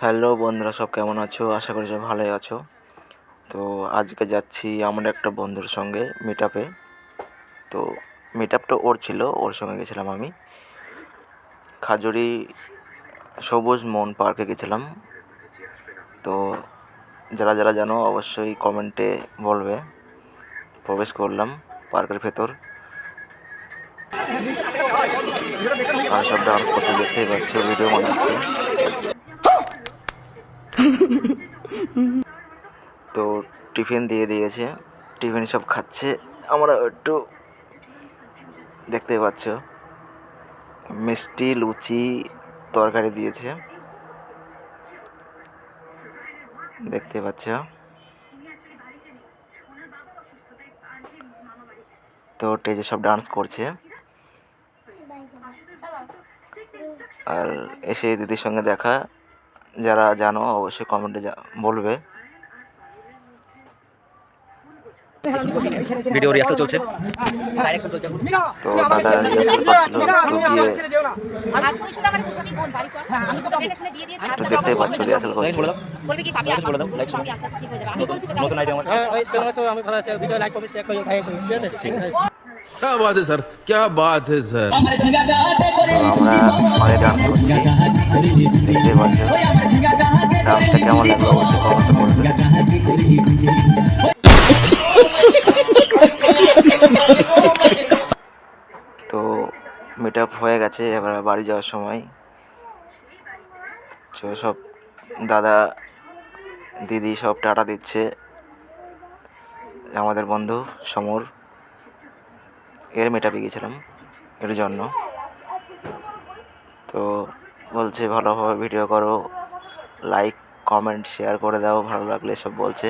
Hello বন্ধুরা, সব কেমন আছো? আশা করি সব ভালোই আছো। তো আজকে যাচ্ছি আমার একটা বন্ধুর সঙ্গে মিট আপে। তো মিট আপটা ওর ছিল, ওর সঙ্গে গেছিলাম আমি খাজুরি সবুজ মন পার্কে গেছিলাম। তো যারা যারা জানো অবশ্যই কমেন্টে বলবে। প্রবেশ করলাম পার্কের ভেতর, আর সব ডান্স করছে, দেখতেই পাচ্ছ, ভিডিও বানাচ্ছি। তো টিফিন দিয়ে দিয়েছে, টিফিন সব খাচ্ছে, আমরা একটু দেখতে পাচ্ছ মিষ্টি, লুচি, তরকারি দিয়েছে, দেখতে পাচ্ছ। তো স্টেজে সব ডান্স করছে, আর এসে দিদির সঙ্গে দেখা। যারা জানো অবশ্যই কমেন্টে বলবে। ভিডিও রিহার্সাল চলছে। তো দাদা রিহার্সাল করছিল, তো গিয়ে একটু দেখতে পাচ্ছ রিহার্সাল করছে। নতুন আইডিয়া আমার। क्या बात है सर, क्या बात है सर। তো আমরা ফলে ডান্স করছি, দেখতে পাচ্ছ। ডান্সটা কেমন লাগলো অবশ্যই কমেন্টে বলবে। তো মিট আপ হয়ে গেছে, এবার বাড়ি যাওয়ার সময় সব দাদা দিদি সব টাটা দিচ্ছে। আমাদের বন্ধু সমর, এর মিট আপে গিয়েছিলাম এর জন্য। তো বলছে ভালোভাবে ভিডিও করো, লাইক কমেন্ট শেয়ার করে দাও, ভালো লাগলে সব বলছে।